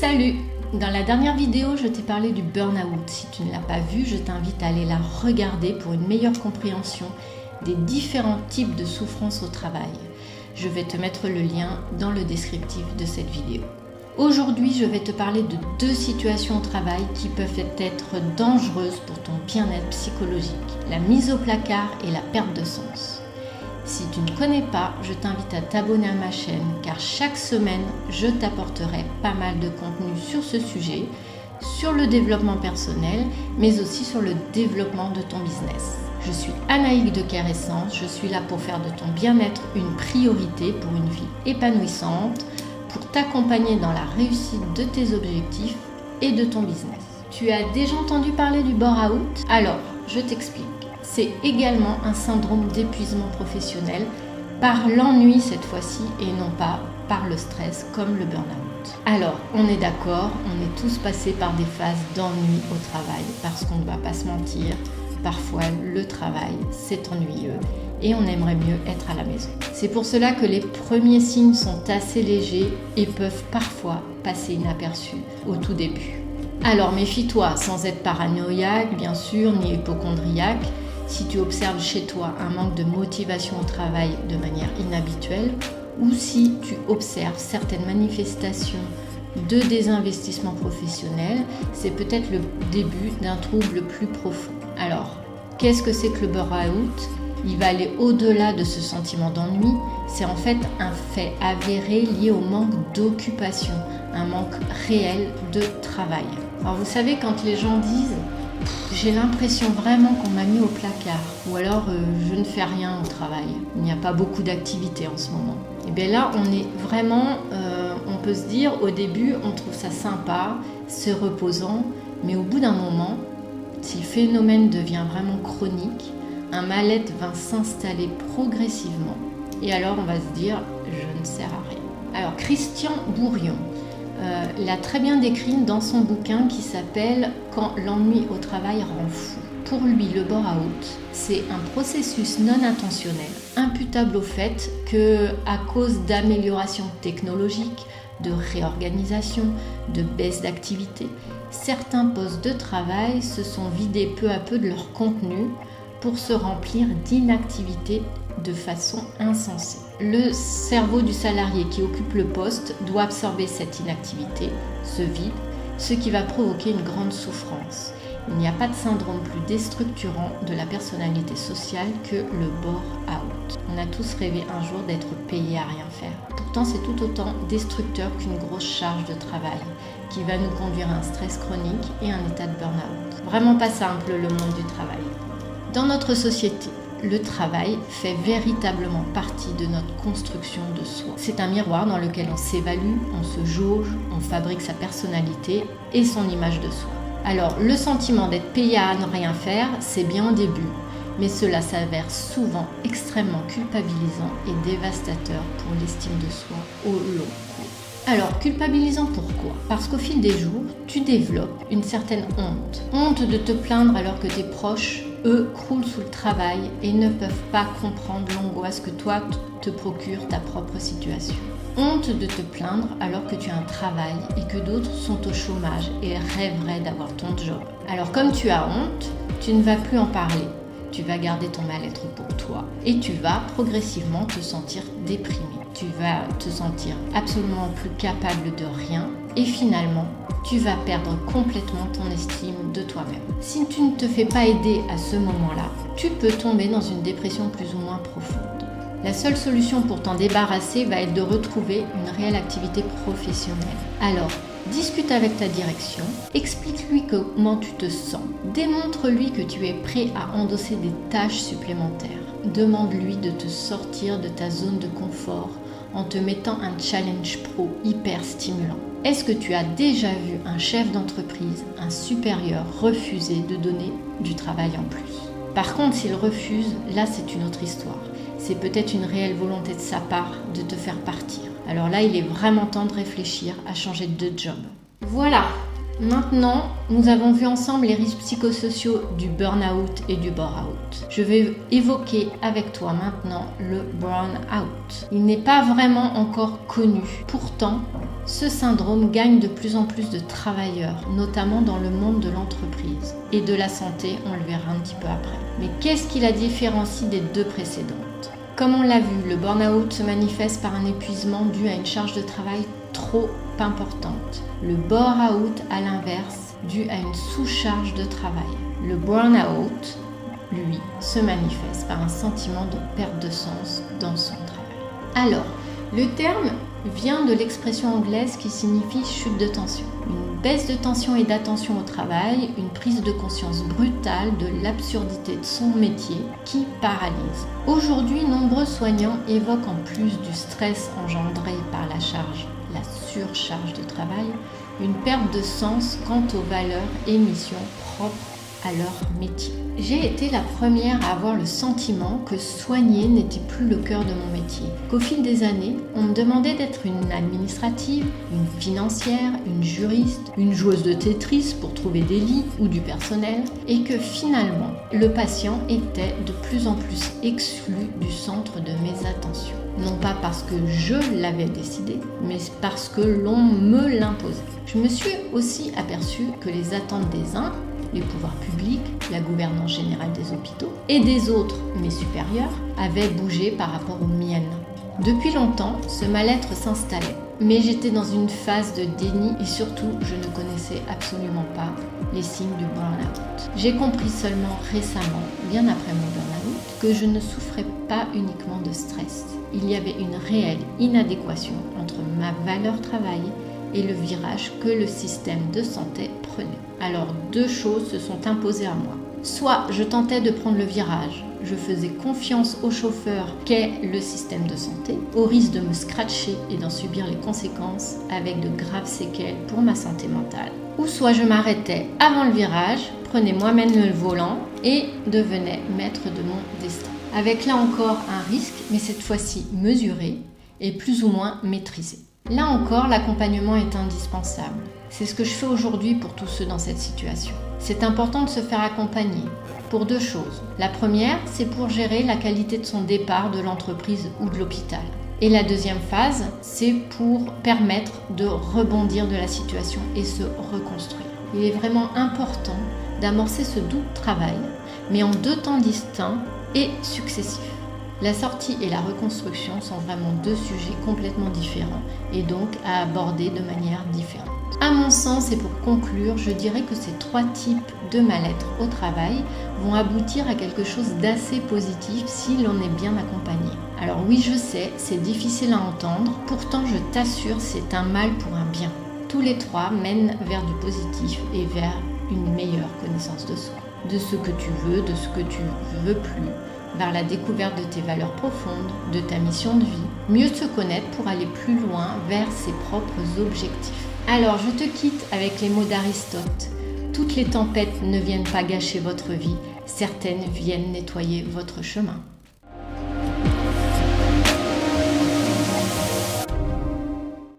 Salut! Dans la dernière vidéo, je t'ai parlé du burn-out. Si tu ne l'as pas vue, je t'invite à aller la regarder pour une meilleure compréhension des différents types de souffrance au travail. Je vais te mettre le lien dans le descriptif de cette vidéo. Aujourd'hui, je vais te parler de deux situations au travail qui peuvent être dangereuses pour ton bien-être psychologique. La mise au placard et la perte de sens. Si tu ne connais pas, je t'invite à t'abonner à ma chaîne car chaque semaine, je t'apporterai pas mal de contenu sur ce sujet, sur le développement personnel, mais aussi sur le développement de ton business. Je suis Anaïque de Care Essence, je suis là pour faire de ton bien-être une priorité pour une vie épanouissante, pour t'accompagner dans la réussite de tes objectifs et de ton business. Tu as déjà entendu parler du burn-out? Alors, je t'explique. C'est également un syndrome d'épuisement professionnel par l'ennui cette fois-ci et non pas par le stress comme le burn-out. Alors, on est d'accord, on est tous passés par des phases d'ennui au travail parce qu'on ne va pas se mentir, parfois le travail c'est ennuyeux et on aimerait mieux être à la maison. C'est pour cela que les premiers signes sont assez légers et peuvent parfois passer inaperçus au tout début. Alors méfie-toi sans être paranoïaque bien sûr ni hypocondriaque. Si tu observes chez toi un manque de motivation au travail de manière inhabituelle ou si tu observes certaines manifestations de désinvestissement professionnel, c'est peut-être le début d'un trouble plus profond. Alors, qu'est-ce que c'est que le burn-out ? Il va aller au-delà de ce sentiment d'ennui. C'est en fait un fait avéré lié au manque d'occupation, un manque réel de travail. Alors vous savez, quand les gens disent « j'ai l'impression vraiment qu'on m'a mis au placard » ou alors « je ne fais rien au travail, il n'y a pas beaucoup d'activité en ce moment ». Et bien là, on est vraiment, on peut se dire au début, on trouve ça sympa, c'est reposant, mais au bout d'un moment, si le phénomène devient vraiment chronique, un mal-être va s'installer progressivement. Et alors, on va se dire « je ne sers à rien ». Alors, Christian Bourrion l'a très bien décrit dans son bouquin qui s'appelle « Quand l'ennui au travail rend fou ». Pour lui, le burn-out, c'est un processus non intentionnel, imputable au fait que, à cause d'améliorations technologiques, de réorganisation, de baisse d'activité, certains postes de travail se sont vidés peu à peu de leur contenu pour se remplir d'inactivité de façon insensée. Le cerveau du salarié qui occupe le poste doit absorber cette inactivité, ce vide, ce qui va provoquer une grande souffrance. Il n'y a pas de syndrome plus déstructurant de la personnalité sociale que le burn-out. On a tous rêvé un jour d'être payé à rien faire. Pourtant, c'est tout autant destructeur qu'une grosse charge de travail qui va nous conduire à un stress chronique et un état de burn-out. Vraiment pas simple le monde du travail. Dans notre société, le travail fait véritablement partie de notre construction de soi. C'est un miroir dans lequel on s'évalue, on se jauge, on fabrique sa personnalité et son image de soi. Alors, le sentiment d'être payé à ne rien faire, c'est bien au début, mais cela s'avère souvent extrêmement culpabilisant et dévastateur pour l'estime de soi au long cours. Alors, culpabilisant pourquoi ? Parce qu'au fil des jours, tu développes une certaine honte. Honte de te plaindre alors que tes proches, eux, croulent sous le travail et ne peuvent pas comprendre l'angoisse que toi te procure ta propre situation. Honte de te plaindre alors que tu as un travail et que d'autres sont au chômage et rêveraient d'avoir ton job. Alors comme tu as honte, tu ne vas plus en parler. Tu vas garder ton mal-être pour toi et tu vas progressivement te sentir déprimé. Tu vas te sentir absolument plus capable de rien et finalement, tu vas perdre complètement ton estime de toi-même. Si tu ne te fais pas aider à ce moment-là, tu peux tomber dans une dépression plus ou moins profonde. La seule solution pour t'en débarrasser va être de retrouver une réelle activité professionnelle. Alors, discute avec ta direction, explique-lui comment tu te sens, démontre-lui que tu es prêt à endosser des tâches supplémentaires. Demande-lui de te sortir de ta zone de confort en te mettant un challenge pro hyper stimulant. Est-ce que tu as déjà vu un chef d'entreprise, un supérieur refuser de donner du travail en plus ? Par contre, s'il refuse, là c'est une autre histoire. C'est peut-être une réelle volonté de sa part de te faire partir. Alors là, il est vraiment temps de réfléchir à changer de job. Voilà, Maintenant, nous avons vu ensemble les risques psychosociaux du burn-out et du bore-out. Je vais évoquer avec toi maintenant le burn-out. Il n'est pas vraiment encore connu. Pourtant, ce syndrome gagne de plus en plus de travailleurs, notamment dans le monde de l'entreprise et de la santé, on le verra un petit peu après. Mais qu'est-ce qui la différencie des deux précédentes ? Comme on l'a vu, le burn-out se manifeste par un épuisement dû à une charge de travail trop importante. Le bore-out, à l'inverse, dû à une sous-charge de travail. Le burn-out, lui, se manifeste par un sentiment de perte de sens dans son travail. Alors, le terme vient de l'expression anglaise qui signifie chute de tension. Une baisse de tension et d'attention au travail, une prise de conscience brutale de l'absurdité de son métier qui paralyse. Aujourd'hui, nombreux soignants évoquent en plus du stress engendré par la surcharge de travail, une perte de sens quant aux valeurs et missions propres à leur métier. J'ai été la première à avoir le sentiment que soigner n'était plus le cœur de mon métier. Qu'au fil des années, on me demandait d'être une administrative, une financière, une juriste, une joueuse de Tetris pour trouver des lits ou du personnel, et que finalement, le patient était de plus en plus exclu du centre de mes attentions. Non pas parce que je l'avais décidé, mais parce que l'on me l'imposait. Je me suis aussi aperçue que les attentes des uns, les pouvoirs publics, la gouvernance générale des hôpitaux et des autres, mes supérieurs, avaient bougé par rapport aux miennes. Depuis longtemps, ce mal-être s'installait, mais j'étais dans une phase de déni et surtout, je ne connaissais absolument pas les signes du burn-out. J'ai compris seulement récemment, bien après mon burn-out, que je ne souffrais pas uniquement de stress. Il y avait une réelle inadéquation entre ma valeur travail et le virage que le système de santé prenait. Alors deux choses se sont imposées à moi. Soit je tentais de prendre le virage, je faisais confiance au chauffeur qu'est le système de santé, au risque de me scratcher et d'en subir les conséquences avec de graves séquelles pour ma santé mentale. Ou soit je m'arrêtais avant le virage, prenais moi-même le volant et devenais maître de mon destin. Avec là encore un risque, mais cette fois-ci mesuré et plus ou moins maîtrisé. Là encore, l'accompagnement est indispensable. C'est ce que je fais aujourd'hui pour tous ceux dans cette situation. C'est important de se faire accompagner pour deux choses. La première, c'est pour gérer la qualité de son départ de l'entreprise ou de l'hôpital. Et la deuxième phase, c'est pour permettre de rebondir de la situation et se reconstruire. Il est vraiment important d'amorcer ce double travail, mais en deux temps distincts et successifs. La sortie et la reconstruction sont vraiment deux sujets complètement différents et donc à aborder de manière différente. À mon sens et pour conclure, je dirais que ces trois types de mal-être au travail vont aboutir à quelque chose d'assez positif si l'on est bien accompagné. Alors oui, je sais, c'est difficile à entendre, pourtant je t'assure, c'est un mal pour un bien. Tous les trois mènent vers du positif et vers une meilleure connaissance de soi, de ce que tu veux, de ce que tu veux plus, vers la découverte de tes valeurs profondes, de ta mission de vie, mieux se connaître pour aller plus loin vers ses propres objectifs. Alors, je te quitte avec les mots d'Aristote. Toutes les tempêtes ne viennent pas gâcher votre vie, certaines viennent nettoyer votre chemin.